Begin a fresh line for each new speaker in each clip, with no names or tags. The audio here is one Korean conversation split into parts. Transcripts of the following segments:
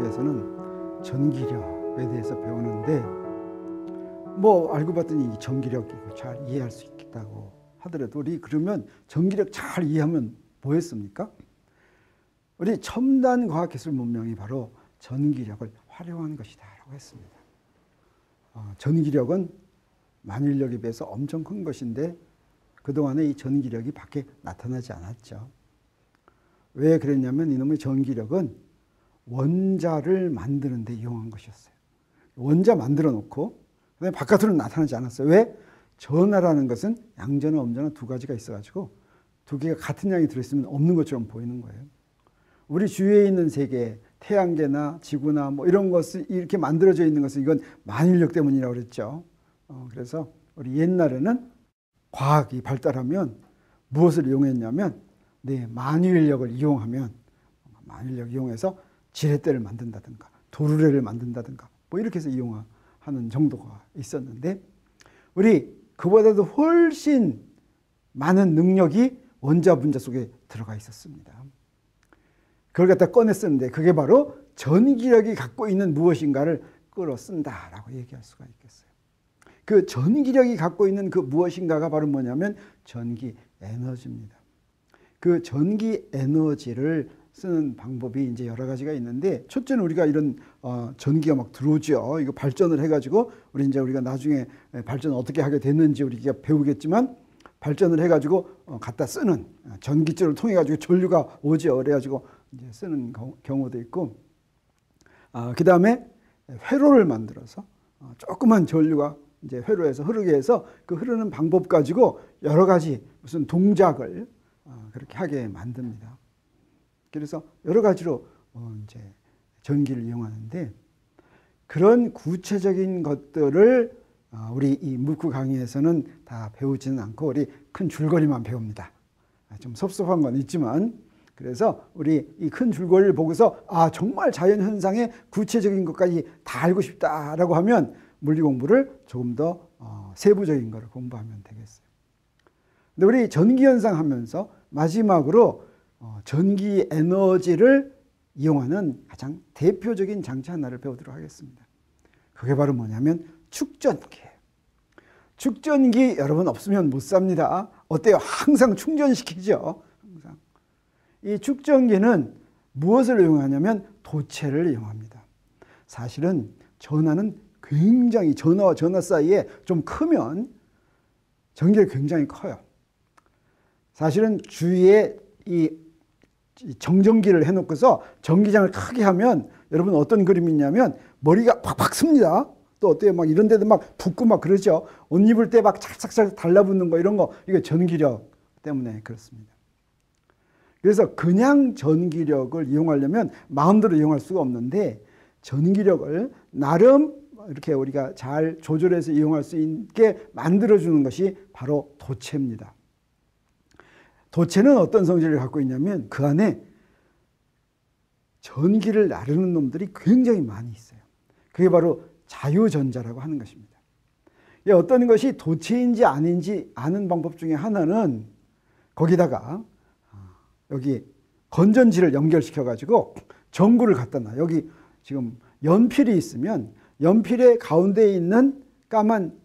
수업에서는 전기력에 대해서 배우는데 알고 봤더니 이 전기력 잘 이해할 수 있겠다고 하더라도 우리 그러면 전기력 잘 이해하면 뭐 했습니까? 우리 첨단 과학기술 문명이 바로 전기력을 활용한 것이다 라고 했습니다. 전기력은 만유인력에 비해서 엄청 큰 것인데 그동안에 이 전기력이 밖에 나타나지 않았죠. 왜 그랬냐면 이놈의 전기력은 원자를 만드는 데 이용한 것이었어요. 원자 만들어 놓고 그다음에 바깥으로 나타나지 않았어요. 왜? 전하라는 것은 양전화, 음전화 두 가지가 있어가지고 두 개가 같은 양이 들어있으면 없는 것처럼 보이는 거예요. 우리 주위에 있는 세계, 태양계나 지구나 이런 것을 이렇게 만들어져 있는 것은 이건 만유인력 때문이라고 그랬죠. 그래서 우리 옛날에는 과학이 발달하면 무엇을 이용했냐면 만유인력을 이용하면 만유인력 이용해서 지렛대를 만든다든가 도르래를 만든다든가 이렇게 해서 이용하는 정도가 있었는데 우리 그보다도 훨씬 많은 능력이 원자 분자 속에 들어가 있었습니다. 그걸 갖다 꺼내 쓰는데 그게 바로 전기력이 갖고 있는 무엇인가를 끌어 쓴다라고 얘기할 수가 있겠어요. 그 전기력이 갖고 있는 그 무엇인가가 바로 뭐냐면 전기 에너지입니다. 그 전기 에너지를 쓰는 방법이 이제 여러 가지가 있는데 첫째는 우리가 이런 전기가 막 들어오죠. 이거 발전을 해가지고 우리가 나중에 발전을 어떻게 하게 됐는지 우리가 배우겠지만 발전을 해가지고 갖다 쓰는 전기줄을 통해 가지고 전류가 오죠. 그래가지고 이제 쓰는 경우도 있고, 그 다음에 회로를 만들어서 조그만 전류가 이제 회로에서 흐르게 해서 그 흐르는 방법 가지고 여러 가지 무슨 동작을 그렇게 하게 만듭니다. 그래서 여러 가지로 이제 전기를 이용하는데 그런 구체적인 것들을 우리 이 묵구 강의에서는 다 배우지는 않고 우리 큰 줄거리만 배웁니다. 좀 섭섭한 건 있지만 그래서 우리 이 큰 줄거리를 보고서 정말 자연현상의 구체적인 것까지 다 알고 싶다라고 하면 물리 공부를 조금 더 세부적인 거를 공부하면 되겠어요. 근데 우리 전기현상 하면서 마지막으로 전기 에너지를 이용하는 가장 대표적인 장치 하나를 배우도록 하겠습니다. 그게 바로 뭐냐면 축전기예요. 축전기 여러분 없으면 못 삽니다. 어때요? 항상 충전시키죠. 항상. 이 축전기는 무엇을 이용하냐면 도체를 이용합니다. 사실은 전하는 굉장히 전하와 전하 사이에 좀 크면 전기가 굉장히 커요. 사실은 주위에 이 정전기를 해놓고서 전기장을 크게 하면 여러분 어떤 그림이 있냐면 머리가 팍팍 씁니다. 또 어때요? 막 이런 데도 막 붓고 막 그러죠. 옷 입을 때 막 착착착 달라붙는 거 이런 거 이게 전기력 때문에 그렇습니다. 그래서 그냥 전기력을 이용하려면 마음대로 이용할 수가 없는데 전기력을 나름 이렇게 우리가 잘 조절해서 이용할 수 있게 만들어주는 것이 바로 도체입니다. 도체는 어떤 성질을 갖고 있냐면 그 안에 전기를 나르는 놈들이 굉장히 많이 있어요. 그게 바로 자유전자라고 하는 것입니다. 어떤 것이 도체인지 아닌지 아는 방법 중에 하나는 거기다가 여기 건전지를 연결시켜 가지고 전구를 갖다 놔. 여기 지금 연필이 있으면 연필의 가운데에 있는 까만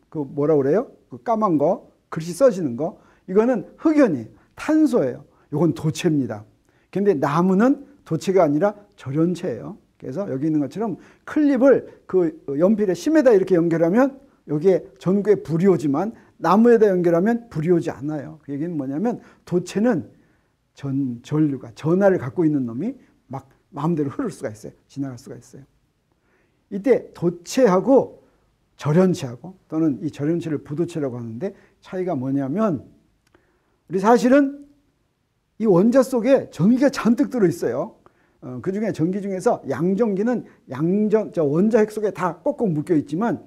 그 뭐라 그래요? 그 까만 거 글씨 써지는 거 이거는 흑연이에요. 탄소예요. 이건 도체입니다. 근데 나무는 도체가 아니라 절연체예요. 그래서 여기 있는 것처럼 클립을 그 연필의 심에다 이렇게 연결하면 여기에 전구에 불이 오지만 나무에다 연결하면 불이 오지 않아요. 그 얘기는 뭐냐면 도체는 전류가 전하를 갖고 있는 놈이 막 마음대로 흐를 수가 있어요. 지나갈 수가 있어요. 이때 도체하고 절연체하고 또는 이 절연체를 부도체라고 하는데 차이가 뭐냐면 우리 사실은 이 원자 속에 전기가 잔뜩 들어있어요. 그 중에 전기 중에서 양전기는 원자핵 속에 다 꼭꼭 묶여 있지만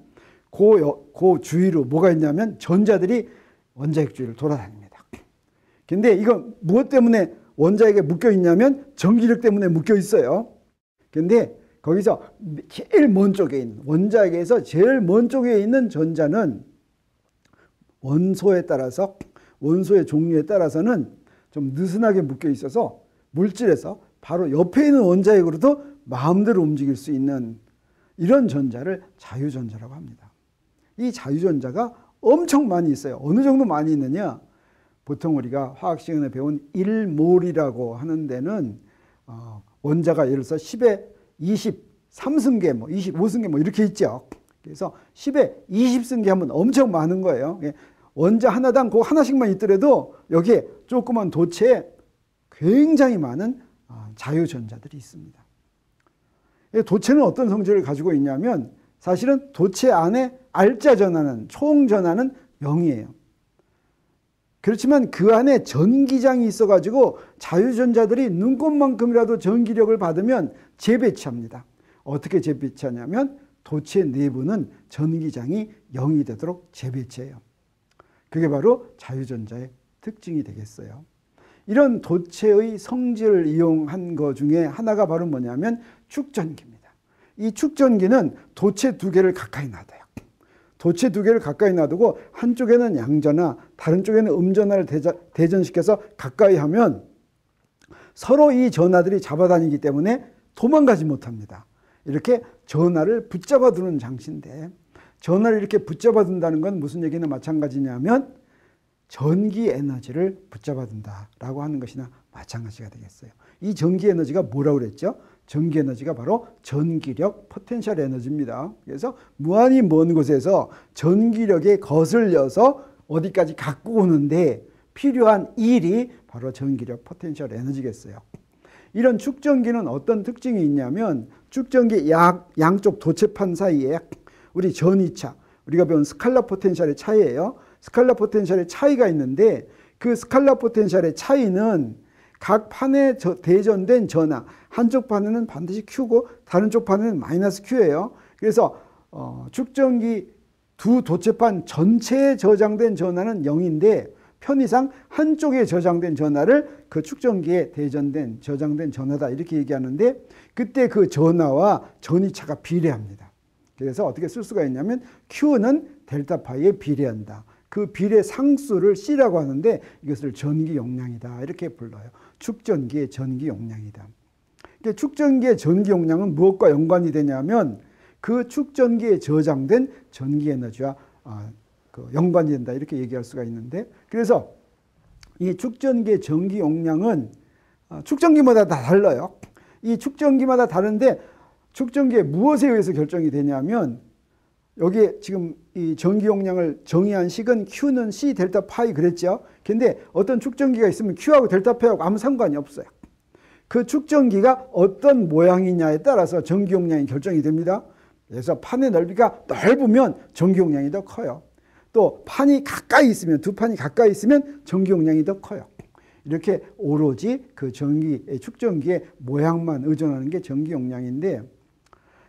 그 주위로 뭐가 있냐면 전자들이 원자핵 주위를 돌아다닙니다. 근데 이거 무엇 때문에 원자핵에 묶여 있냐면 전기력 때문에 묶여 있어요. 근데 거기서 제일 먼 쪽에 있는 원자핵에서 제일 먼 쪽에 있는 전자는 원소에 따라서 원소의 종류에 따라서는 좀 느슨하게 묶여 있어서 물질에서 바로 옆에 있는 원자핵으로도 마음대로 움직일 수 있는 이런 전자를 자유전자라고 합니다. 이 자유전자가 엄청 많이 있어요. 어느 정도 많이 있느냐? 보통 우리가 화학 시간에 배운 1몰이라고 하는 데는 원자가 예를 들어서 10에 23승계, 25승계 이렇게 있죠. 그래서 10에 20승계 하면 엄청 많은 거예요. 원자 하나당 그 하나씩만 있더라도 여기에 조그만 도체에 굉장히 많은 자유전자들이 있습니다. 도체는 어떤 성질을 가지고 있냐면 사실은 도체 안에 알자 전하는, 총 전하는 0이에요. 그렇지만 그 안에 전기장이 있어가지고 자유전자들이 눈곱만큼이라도 전기력을 받으면 재배치합니다. 어떻게 재배치하냐면 도체 내부는 전기장이 0이 되도록 재배치해요. 그게 바로 자유전자의 특징이 되겠어요. 이런 도체의 성질을 이용한 것 중에 하나가 바로 뭐냐면 축전기입니다. 이 축전기는 도체 두 개를 가까이 놔둬요. 도체 두 개를 가까이 놔두고 한쪽에는 양전화, 다른 쪽에는 음전화를 대전시켜서 가까이 하면 서로 이 전하들이 잡아다니기 때문에 도망가지 못합니다. 이렇게 전하를 붙잡아 두는 장치인데, 전하를 이렇게 붙잡아 둔다는 건 무슨 얘기나 마찬가지냐면 전기 에너지를 붙잡아 둔다라고 하는 것이나 마찬가지가 되겠어요. 이 전기 에너지가 뭐라고 그랬죠? 전기 에너지가 바로 전기력 포텐셜 에너지입니다. 그래서 무한히 먼 곳에서 전기력에 거슬려서 어디까지 갖고 오는데 필요한 일이 바로 전기력 포텐셜 에너지겠어요. 이런 축전기는 어떤 특징이 있냐면 축전기 양쪽 도체판 사이에 우리 전이차, 우리가 배운 스칼라 포텐셜의 차이예요. 스칼라 포텐셜의 차이가 있는데 그 스칼라 포텐셜의 차이는 각 판에 대전된 전하, 한쪽 판에는 반드시 Q고 다른 쪽 판에는 마이너스 Q예요. 그래서 축전기 두 도체판 전체에 저장된 전하는 0인데 편의상 한쪽에 저장된 전하를 그 축전기에 저장된 전하다 이렇게 얘기하는데 그때 그 전하와 전이차가 비례합니다. 그래서 어떻게 쓸 수가 있냐면 Q는 델타 파이에 비례한다. 그 비례 상수를 C라고 하는데 이것을 전기 용량이다 이렇게 불러요. 축전기의 전기 용량이다. 축전기의 전기 용량은 무엇과 연관이 되냐면 그 축전기에 저장된 전기 에너지와 연관이 된다 이렇게 얘기할 수가 있는데, 그래서 이 축전기의 전기 용량은 축전기마다 다 달라요. 이 축전기마다 다른데 축전기의 무엇에 의해서 결정이 되냐면 여기에 지금 이 전기 용량을 정의한 식은 Q는 C 델타 파이 그랬죠. 근데 어떤 축전기가 있으면 Q하고 델타 파이하고 아무 상관이 없어요. 그 축전기가 어떤 모양이냐에 따라서 전기 용량이 결정이 됩니다. 그래서 판의 넓이가 넓으면 전기 용량이 더 커요. 또 판이 가까이 있으면, 두 판이 가까이 있으면 전기 용량이 더 커요. 이렇게 오로지 그 축전기의 모양만 의존하는 게 전기 용량인데,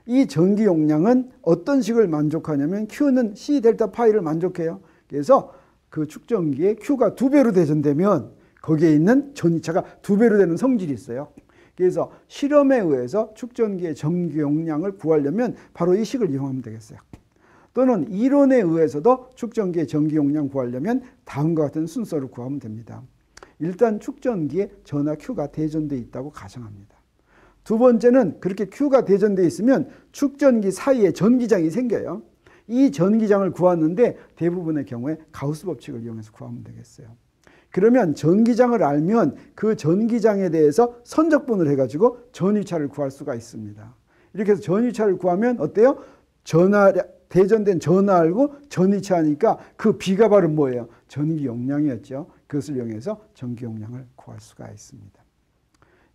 이 전기 용량은 어떤 식을 만족하냐면 Q는 C 델타 파이를 만족해요. 그래서 그 축전기에 Q가 2배로 대전되면 거기에 있는 전이차가 2배로 되는 성질이 있어요. 그래서 실험에 의해서 축전기의 전기 용량을 구하려면 바로 이 식을 이용하면 되겠어요. 또는 이론에 의해서도 축전기의 전기 용량 구하려면 다음과 같은 순서로 구하면 됩니다. 일단 축전기에 전하 Q가 대전되어 있다고 가정합니다. 두 번째는 그렇게 Q가 대전되어 있으면 축전기 사이에 전기장이 생겨요. 이 전기장을 구하는데 대부분의 경우에 가우스 법칙을 이용해서 구하면 되겠어요. 그러면 전기장을 알면 그 전기장에 대해서 선적분을 해가지고 전위차를 구할 수가 있습니다. 이렇게 해서 전위차를 구하면 어때요? 대전된 전하 알고 전위차 하니까 그 B가 바로 뭐예요? 전기 용량이었죠. 그것을 이용해서 전기 용량을 구할 수가 있습니다.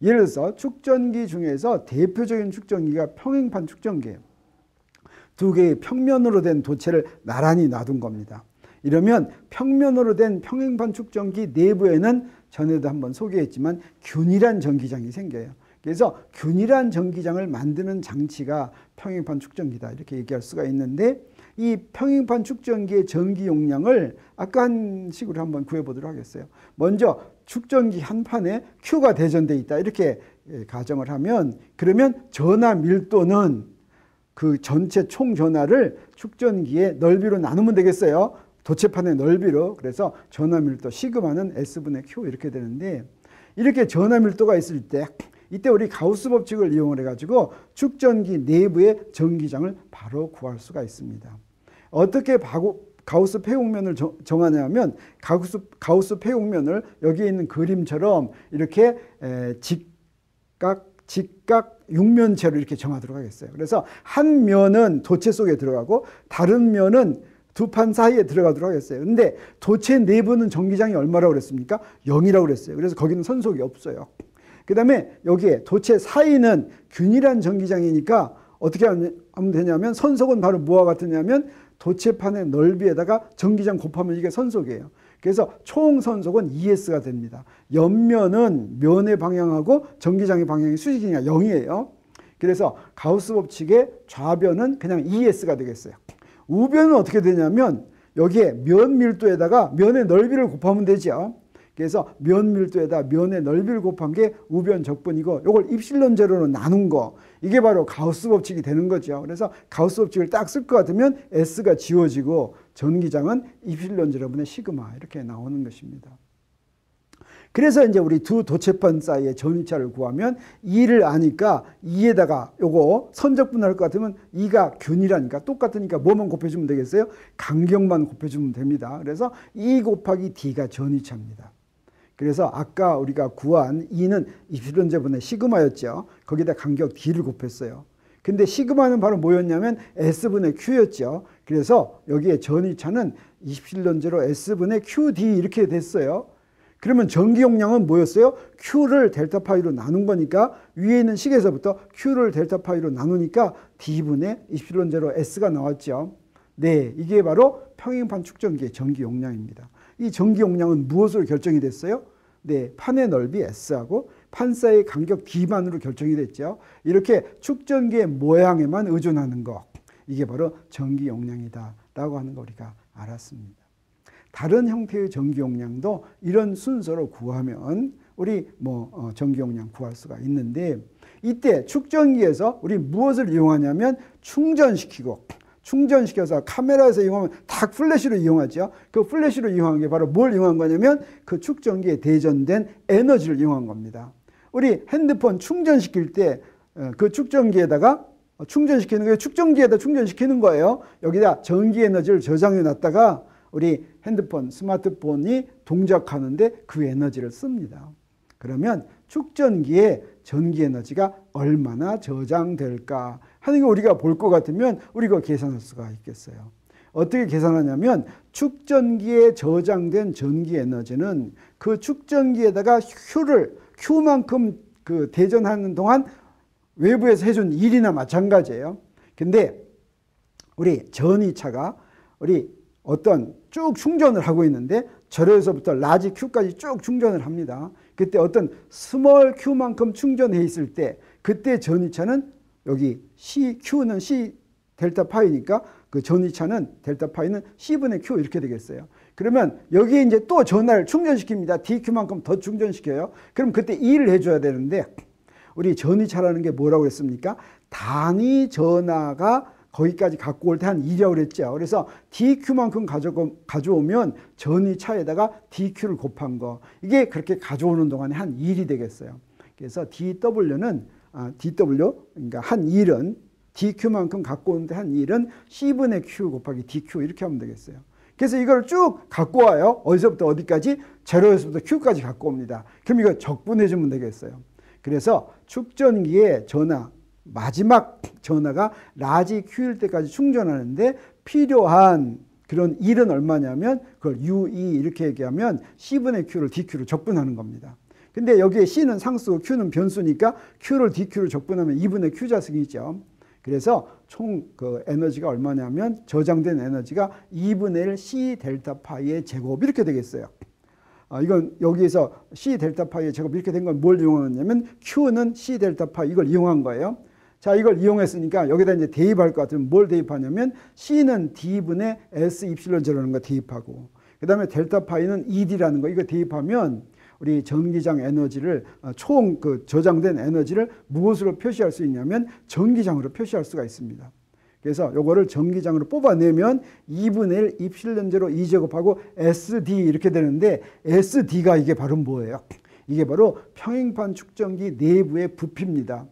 예를 들어서 축전기 중에서 대표적인 축전기가 평행판 축전기예요. 두 개의 평면으로 된 도체를 나란히 놔둔 겁니다. 이러면 평면으로 된 평행판 축전기 내부에는 전에도 한번 소개했지만 균일한 전기장이 생겨요. 그래서 균일한 전기장을 만드는 장치가 평행판 축전기다 이렇게 얘기할 수가 있는데, 이 평행판 축전기의 전기 용량을 아까 한 식으로 한번 구해보도록 하겠어요. 먼저 축전기 한 판에 Q가 대전되어 있다 이렇게 가정을 하면, 그러면 전하 밀도는 그 전체 총 전하를 축전기의 넓이로 나누면 되겠어요. 도체판의 넓이로. 그래서 전하 밀도 시그마는 S분의 Q 이렇게 되는데, 이렇게 전하 밀도가 있을 때 이때 우리 가우스 법칙을 이용을 해가지고 축전기 내부의 전기장을 바로 구할 수가 있습니다. 어떻게 가우스 폐곡면을 정하냐면 가우스 폐곡면을 여기에 있는 그림처럼 이렇게 직각 육면체로 이렇게 정하도록 하겠어요. 그래서 한 면은 도체 속에 들어가고 다른 면은 두 판 사이에 들어가도록 하겠어요. 근데 도체 내부는 전기장이 얼마라고 그랬습니까? 0이라고 그랬어요. 그래서 거기는 선속이 없어요. 그 다음에 여기에 도체 사이는 균일한 전기장이니까 어떻게 하면 되냐면 선속은 바로 뭐와 같으냐면 도체판의 넓이에다가 전기장 곱하면 이게 선속이에요. 그래서 총 선속은 ES가 됩니다. 옆면은 면의 방향하고 전기장의 방향이 수직이니까 0이에요. 그래서 가우스 법칙의 좌변은 그냥 ES가 되겠어요. 우변은 어떻게 되냐면 여기에 면 밀도에다가 면의 넓이를 곱하면 되죠. 그래서 면 밀도에다 면의 넓이를 곱한 게 우변 적분이고 이걸 입실론 제로로 나눈 거 이게 바로 가우스 법칙이 되는 거죠. 그래서 가우스 법칙을 딱 쓸 것 같으면 S가 지워지고 전기장은 입실론 제로분의 시그마 이렇게 나오는 것입니다. 그래서 이제 우리 두 도체판 사이의 전위차를 구하면 2를 아니까 2에다가 요거 선적분할 것 같으면 2가 균이라니까 똑같으니까 뭐만 곱해주면 되겠어요? 간격만 곱해주면 됩니다. 그래서 2 곱하기 D가 전위차입니다. 그래서 아까 우리가 구한 2는 입실론 제분의 시그마였죠. 거기다 간격 D를 곱했어요. 근데 시그마는 바로 뭐였냐면 S분의 Q였죠. 그래서 여기에 전위차는 입실론 제로 S분의 QD 이렇게 됐어요. 그러면 전기 용량은 뭐였어요? Q를 델타 파이로 나눈 거니까 위에 있는 식에서부터 Q를 델타 파이로 나누니까 D분의 입실론 제로 S가 나왔죠. 네, 이게 바로 평행판 축전기의 전기 용량입니다. 이 전기 용량은 무엇으로 결정이 됐어요? 네, 판의 넓이 S하고 판 사이의 간격 D만으로 결정이 됐죠. 이렇게 축전기의 모양에만 의존하는 거, 이게 바로 전기 용량이다 라고 하는 거 우리가 알았습니다. 다른 형태의 전기 용량도 이런 순서로 구하면 우리 전기 용량 구할 수가 있는데 이때 축전기에서 우리 무엇을 이용하냐면 충전시켜서 카메라에서 이용하면 다 플래시로 이용하죠. 그 플래시로 이용한 게 바로 뭘 이용한 거냐면 그 축전기에 대전된 에너지를 이용한 겁니다. 우리 핸드폰 충전시킬 때 그 축전기에다가 충전시키는 거예요. 축전기에다 충전시키는 거예요. 여기다 전기 에너지를 저장해 놨다가 우리 핸드폰, 스마트폰이 동작하는데 그 에너지를 씁니다. 그러면 축전기에 전기 에너지가 얼마나 저장될까 하는 거 우리가 볼 것 같으면 우리가 계산할 수가 있겠어요. 어떻게 계산하냐면 축전기에 저장된 전기 에너지는 그 축전기에다가 Q만큼 그 대전하는 동안 외부에서 해준 일이나 마찬가지예요. 근데 우리 전위차가 우리 어떤 쭉 충전을 하고 있는데 절에서부터 라지 Q까지 쭉 충전을 합니다. 그때 어떤 스몰 Q만큼 충전해 있을 때 그때 전위차는 여기 Q는 C 델타 파이니까 그 전위차는 델타 파이는 C분의 Q 이렇게 되겠어요. 그러면 여기에 이제 또 전화를 충전시킵니다. DQ만큼 더 충전시켜요. 그럼 그때 E를 해줘야 되는데 우리 전위차라는 게 뭐라고 했습니까? 단위 전화가 거기까지 갖고 올 때 한 2라고 그랬죠. 그래서 DQ만큼 가져오면 전위차에다가 DQ를 곱한 거. 이게 그렇게 가져오는 동안에 한 1이 되겠어요. 그래서 DW, 그러니까 한 1은 DQ만큼 갖고 오는데 한 1은 C분의 Q 곱하기 DQ 이렇게 하면 되겠어요. 그래서 이걸 쭉 갖고 와요. 어디서부터 어디까지? 제로에서부터 Q까지 갖고 옵니다. 그럼 이거 적분해주면 되겠어요. 그래서 축전기의 전화, 마지막 전화가 라지 Q일 때까지 충전하는데 필요한 그런 일은 얼마냐면 그걸 UE 이렇게 얘기하면 C분의 Q를 DQ로 적분하는 겁니다. 근데 여기에 C는 상수고 Q는 변수니까 Q를 DQ로 적분하면 2분의 Q자승이죠. 그래서 총 그 에너지가 얼마냐면 저장된 에너지가 2분의 1 C 델타 파이의 제곱 이렇게 되겠어요. 이건 여기에서 C 델타 파이의 제곱 이렇게 된 건 뭘 이용하냐면 Q는 C 델타 파이 이걸 이용한 거예요. 자, 이걸 이용했으니까 여기다 이제 대입할 것 같으면 뭘 대입하냐면 C는 D분의 S 입실론 제로라는 거 대입하고 그 다음에 델타 파이는 ED라는 거 이거 대입하면 우리 전기장 에너지를 총 그 저장된 에너지를 무엇으로 표시할 수 있냐면 전기장으로 표시할 수가 있습니다. 그래서 요거를 전기장으로 뽑아내면 2분의 1 입실론 제로 2제곱하고 SD 이렇게 되는데 SD가 이게 바로 뭐예요? 이게 바로 평행판 축전기 내부의 부피입니다.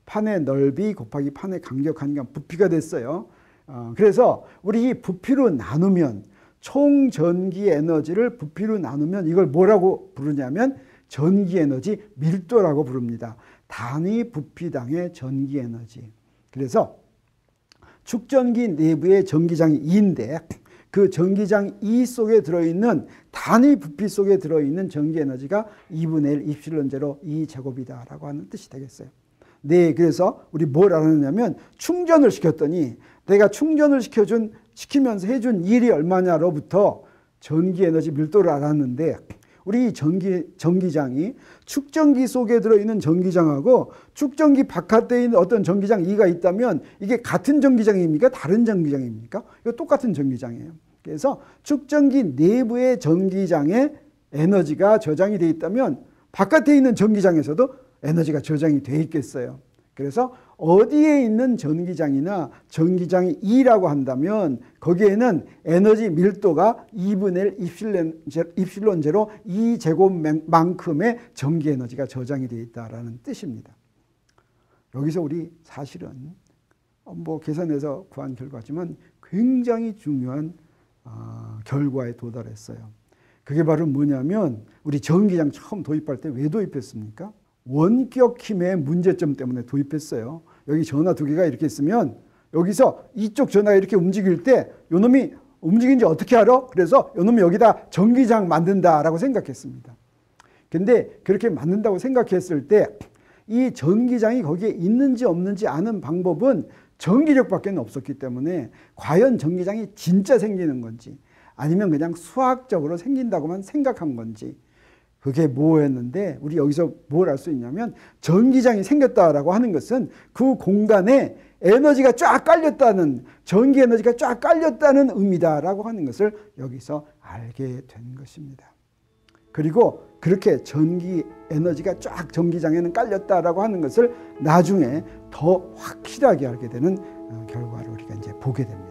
판의 넓이 곱하기 판의 간격하니까 부피가 됐어요. 그래서 우리 이 부피로 나누면, 총 전기 에너지를 부피로 나누면 이걸 뭐라고 부르냐면 전기 에너지 밀도라고 부릅니다. 단위 부피당의 전기 에너지. 그래서 축전기 내부의 전기장이 2인데 그 전기장 2 속에 들어있는 단위 부피 속에 들어있는 전기 에너지가 2분의 1 입실론 제로 2제곱이다 라고 하는 뜻이 되겠어요. 네, 그래서 우리 뭘 알았냐면 충전을 시켰더니 내가 충전을 시키면서 해준 일이 얼마냐로부터 전기 에너지 밀도를 알았는데, 우리 전기장이 축전기 속에 들어있는 전기장하고 축전기 바깥에 있는 어떤 전기장 2가 있다면 이게 같은 전기장입니까? 다른 전기장입니까? 이거 똑같은 전기장이에요. 그래서 축전기 내부의 전기장에 에너지가 저장이 되어 있다면 바깥에 있는 전기장에서도 에너지가 저장이 되어 있겠어요. 그래서 어디에 있는 전기장이나 전기장이 2라고 한다면 거기에는 에너지 밀도가 2분의 1 입실론 제로 2제곱만큼의 전기 에너지가 저장이 되어 있다는 뜻입니다. 여기서 우리 사실은 뭐 계산해서 구한 결과지만 굉장히 중요한 결과에 도달했어요. 그게 바로 뭐냐면 우리 전기장 처음 도입할 때 왜 도입했습니까? 원격 힘의 문제점 때문에 도입했어요. 여기 전화 2개가 이렇게 있으면 여기서 이쪽 전화가 이렇게 움직일 때 요놈이 움직이는지 어떻게 알아? 그래서 요놈이 여기다 전기장 만든다라고 생각했습니다. 근데 그렇게 만든다고 생각했을 때 이 전기장이 거기에 있는지 없는지 아는 방법은 전기력밖에 없었기 때문에 과연 전기장이 진짜 생기는 건지 아니면 그냥 수학적으로 생긴다고만 생각한 건지, 그게 뭐였는데 우리 여기서 뭘 알 수 있냐면 전기장이 생겼다라고 하는 것은 그 공간에 에너지가 쫙 깔렸다는, 전기 에너지가 쫙 깔렸다는 의미다라고 하는 것을 여기서 알게 된 것입니다. 그리고 그렇게 전기 에너지가 쫙 전기장에는 깔렸다라고 하는 것을 나중에 더 확실하게 알게 되는 결과를 우리가 이제 보게 됩니다.